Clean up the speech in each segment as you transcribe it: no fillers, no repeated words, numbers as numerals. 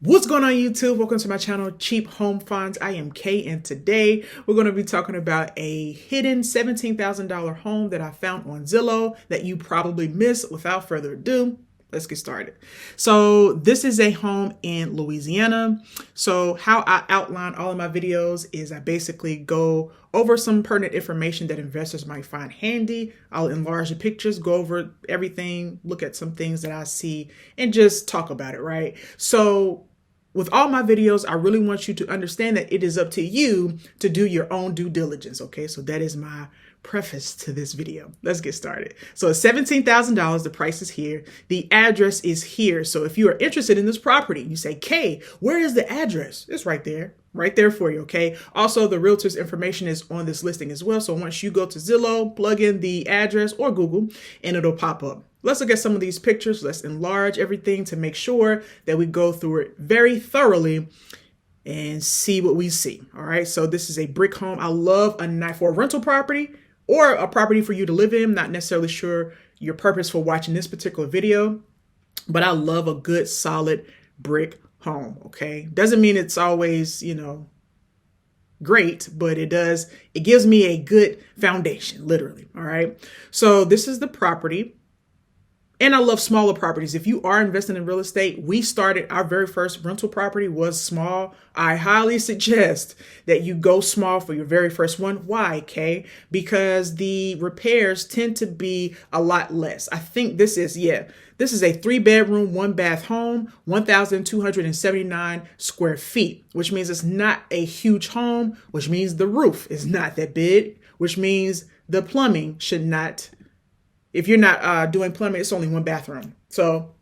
What's going on YouTube? Welcome to my channel, Cheap Home Finds. I am Kay, and today we're going to be talking about a hidden $17,000 home that I found on Zillow that you probably missed. Without further ado, let's get started. So this is a home in Louisiana. So how I outline all of my videos is I basically go over some pertinent information that investors might find handy. I'll enlarge the pictures, go over everything, look at some things that I see, and just talk about it, right? So with all my videos, I really want you to understand that it is up to you to do your own due diligence, okay? So that is my preface to this video. Let's get started. So it's $17,000, the price is here. The address is here. So if you are interested in this property, you say, Kay, where is the address? It's right there for you, okay? Also, the realtor's information is on this listing as well. So once you go to Zillow, plug in the address or Google, and it'll pop up. Let's look at some of these pictures. Let's enlarge everything to make sure that we go through it very thoroughly and see what we see. All right. So this is a brick home. I love a nice for a rental property or a property for you to live in. Not necessarily sure your purpose for watching this particular video, but I love a good solid brick home. Okay. Doesn't mean it's always, great, but it gives me a good foundation, literally. All right. So this is the property. And I love smaller properties. If you are investing in real estate, our very first rental property was small. I highly suggest that you go small for your very first one. Why, Kay? Because the repairs tend to be a lot less. I think this is a 3-bedroom, 1-bath home, 1,279 square feet, which means it's not a huge home, which means the roof is not that big, which means the plumbing should not. If you're not doing plumbing, it's only 1 bathroom. So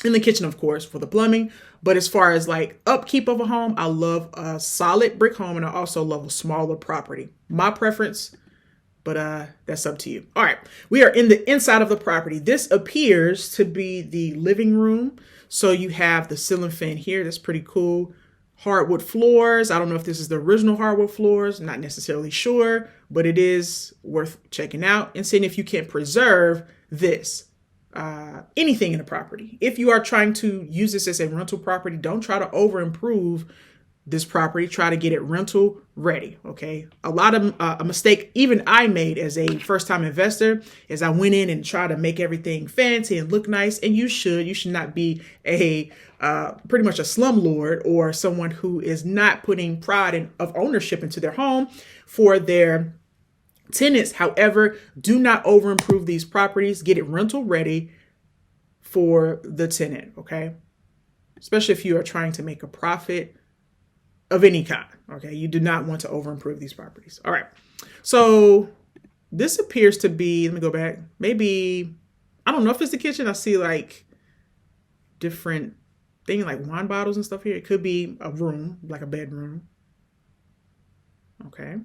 in the kitchen, of course, for the plumbing. But as far as like upkeep of a home, I love a solid brick home, and I also love a smaller property. My preference, but that's up to you. All right, we are in the inside of the property. This appears to be the living room. So you have the ceiling fan here. That's pretty cool. Hardwood floors. I don't know if this is the original hardwood floors. Not necessarily sure, but it is worth checking out and seeing if you can preserve anything in the property. If you are trying to use this as a rental property, don't try to over improve this property. Try to get it rental ready. Okay. A mistake even I made as a first time investor is I went in and tried to make everything fancy and look nice. And you should not be pretty much a slumlord or someone who is not putting pride of ownership into their home for their tenants. However, do not over improve these properties. Get it rental ready for the tenant. Okay. Especially if you are trying to make a profit of any kind. Okay. You do not want to over improve these properties. All right. So this appears to be, let me go back. Maybe, I don't know if it's the kitchen. I see like different things like wine bottles and stuff here. It could be a room, like a bedroom. Okay.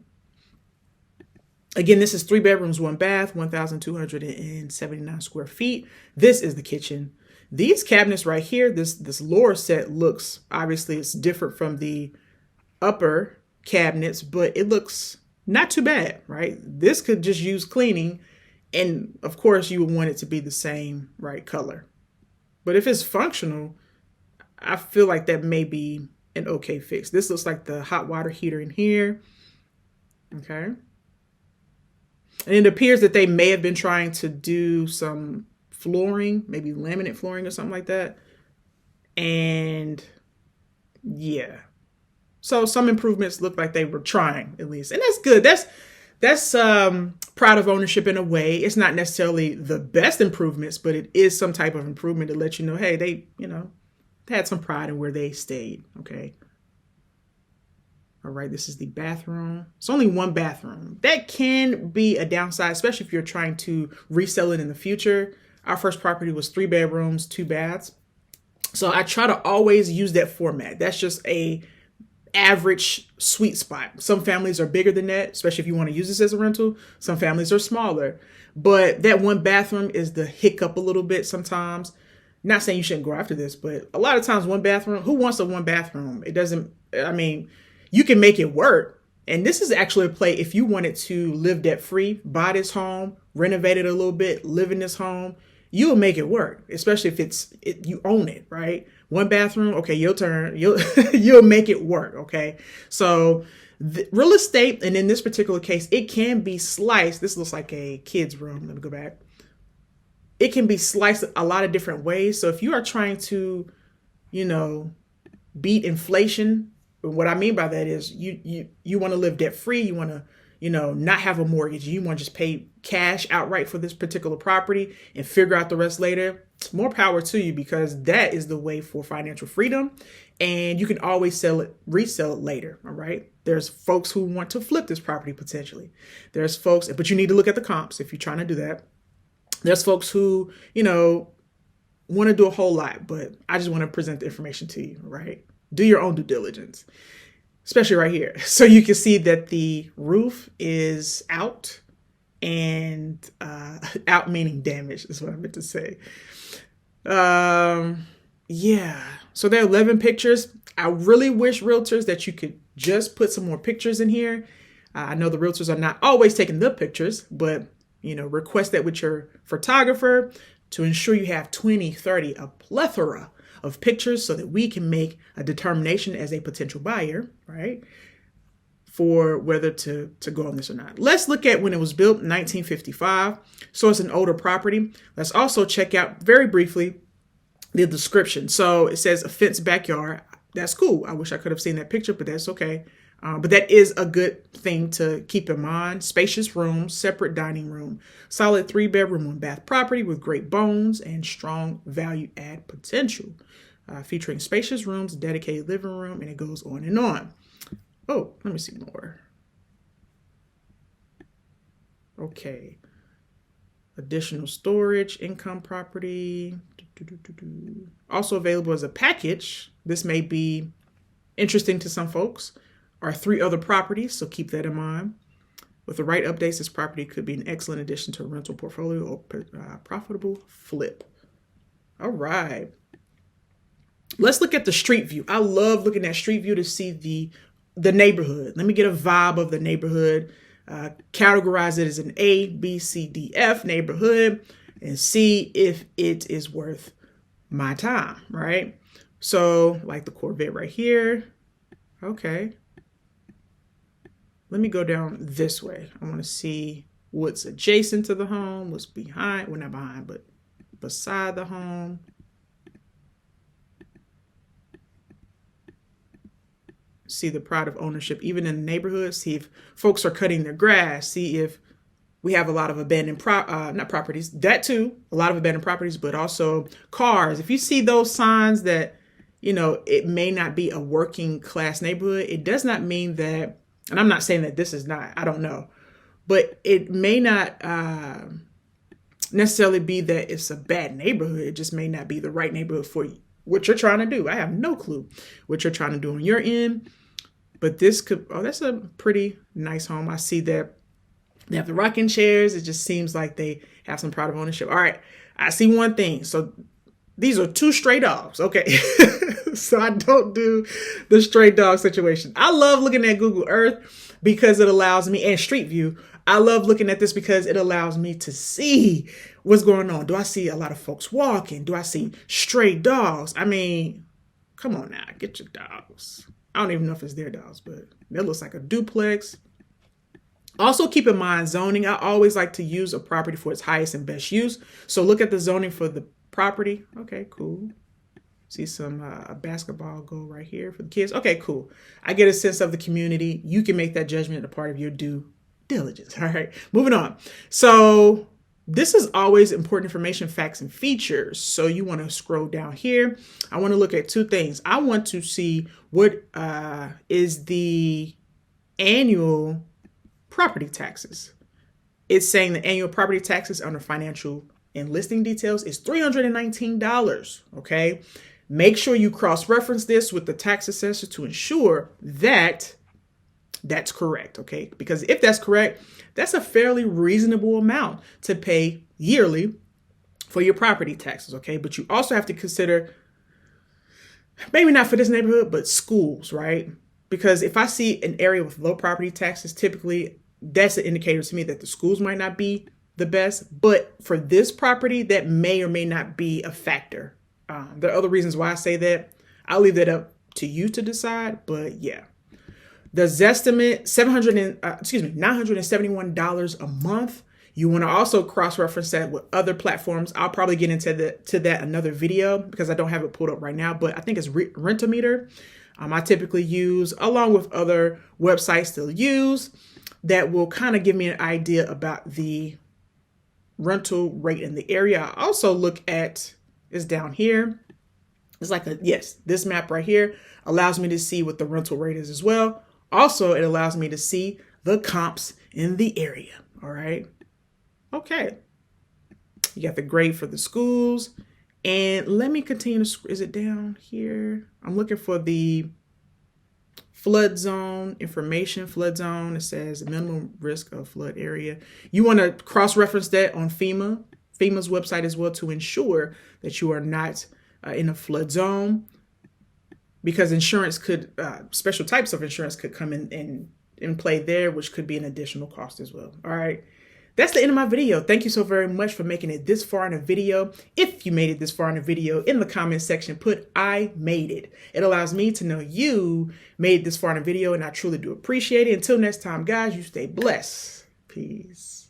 Again, this is 3 bedrooms, 1 bath, 1,279 square feet. This is the kitchen. These cabinets right here, this lower set looks, obviously it's different from the upper cabinets, but it looks not too bad, right? This could just use cleaning. And of course you would want it to be the same, right, color. But if it's functional, I feel like that may be an okay fix. This looks like the hot water heater in here. Okay. And it appears that they may have been trying to do some flooring, maybe laminate flooring or something like that. And yeah. So some improvements look like they were trying at least. And that's good. That's proud of ownership in a way. It's not necessarily the best improvements, but it is some type of improvement to let you know, hey, they had some pride in where they stayed. Okay. All right. This is the bathroom. It's only 1 bathroom. That can be a downside, especially if you're trying to resell it in the future. Our first property was 3 bedrooms, 2 baths. So I try to always use that format. That's just a average sweet spot. Some families are bigger than that, especially if you want to use this as a rental. Some families are smaller, but that 1 bathroom is the hiccup a little bit sometimes. Not saying you shouldn't go after this, but a lot of times 1 bathroom, who wants a 1 bathroom? You can make it work. And this is actually a play if you wanted to live debt free, buy this home, renovate it a little bit, live in this home. You'll make it work, especially if you own it, right? 1 bathroom. Okay, your turn. You'll make it work. Okay, so the real estate, and in this particular case, it can be sliced. This looks like a kid's room. Let me go back. It can be sliced a lot of different ways. So if you are trying to, you know, beat inflation, what I mean by that is you want to live debt free. You want to, you know, not have a mortgage. You want to just pay cash outright for this particular property and figure out the rest later. More power to you, because that is the way for financial freedom. And you can always sell it, resell it later. All right. There's folks who want to flip this property potentially. There's folks, but you need to look at the comps if you're trying to do that. There's folks who, you know, want to do a whole lot, but I just want to present the information to you, right? Do your own due diligence, especially right here. So you can see that the roof is out, and out meaning damaged is what I meant to say. Yeah. So there are 11 pictures. I really wish realtors that you could just put some more pictures in here. I know the realtors are not always taking the pictures, but, you know, request that with your photographer to ensure you have 20, 30, a plethora of pictures so that we can make a determination as a potential buyer, right, for whether to go on this or not. Let's look at when it was built in 1955. So it's an older property. Let's also check out very briefly the description. So it says a fenced backyard. That's cool. I wish I could have seen that picture, but that's okay. But that is a good thing to keep in mind. Spacious rooms, separate dining room, solid 3-bedroom, 1-bath property with great bones and strong value add potential. Featuring spacious rooms, dedicated living room, and it goes on and on. Oh, let me see more. Okay. Additional storage, income property. Also available as a package. This may be interesting to some folks. Are 3 other properties, so keep that in mind. With the right updates, this property could be an excellent addition to a rental portfolio or profitable flip. All right. Let's look at the street view. I love looking at street view to see the neighborhood. Let me get a vibe of the neighborhood. Categorize it as an A, B, C, D, F neighborhood, and see if it is worth my time, right? So like the Corvette right here. Okay. Let me go down this way. I want to see what's adjacent to the home, what's behind, well, not behind, but beside the home. See the pride of ownership, even in the neighborhood. See if folks are cutting their grass. See if we have a lot of abandoned not properties, that too, a lot of abandoned properties, but also cars. If you see those signs that, you know, it may not be a working class neighborhood, it does not mean that, and I'm not saying that this is not, I don't know, but it may not necessarily be that it's a bad neighborhood. It just may not be the right neighborhood for you, what you're trying to do. I have no clue what you're trying to do on your end, but this could, oh, that's a pretty nice home. I see that they have the rocking chairs. It just seems like they have some pride of ownership. All right, I see one thing. So these are 2 stray dogs. Okay. So I don't do the stray dog situation. I love looking at Google Earth because it allows me, and Street View, I love looking at this because it allows me to see what's going on. Do I see a lot of folks walking? Do I see stray dogs? I mean, come on now, get your dogs. I don't even know if it's their dogs, but that looks like a duplex. Also keep in mind zoning. I always like to use a property for its highest and best use. So look at the zoning for the property. Okay, cool. See some a basketball goal right here for the kids. Okay, cool. I get a sense of the community. You can make that judgment a part of your due diligence. All right, moving on. So this is always important information, facts, and features. So you want to scroll down here. I want to look at 2 things. I want to see what is the annual property taxes. It's saying the annual property taxes under financial and listing details is $319. Okay. Make sure you cross-reference this with the tax assessor to ensure that that's correct. Okay. Because if that's correct, that's a fairly reasonable amount to pay yearly for your property taxes. Okay. But you also have to consider, maybe not for this neighborhood, but schools, right? Because if I see an area with low property taxes, typically that's an indicator to me that the schools might not be the best. But for this property, that may or may not be a factor. There are other reasons why I say that. I'll leave that up to you to decide, but yeah. The Zestimate, $971 a month. You want to also cross-reference that with other platforms. I'll probably get into that another video because I don't have it pulled up right now, but I think it's Rentometer. I typically use, along with other websites to use, that will kind of give me an idea about the rental rate in the area. I also look at, is down here. It's like this map right here allows me to see what the rental rate is as well. Also, it allows me to see the comps in the area. All right. Okay. You got the grade for the schools. And let me continue to, is it down here? I'm looking for the flood zone information, flood zone. It says minimum risk of flood area. You want to cross-reference that on FEMA's website as well to ensure that you are not in a flood zone, because insurance could, special types of insurance could come in play there, which could be an additional cost as well. All right. That's the end of my video. Thank you so very much for making it this far in a video. If you made it this far in a video, in the comment section, put "I made it." It allows me to know you made it this far in a video, and I truly do appreciate it. Until next time, guys, you stay blessed. Peace.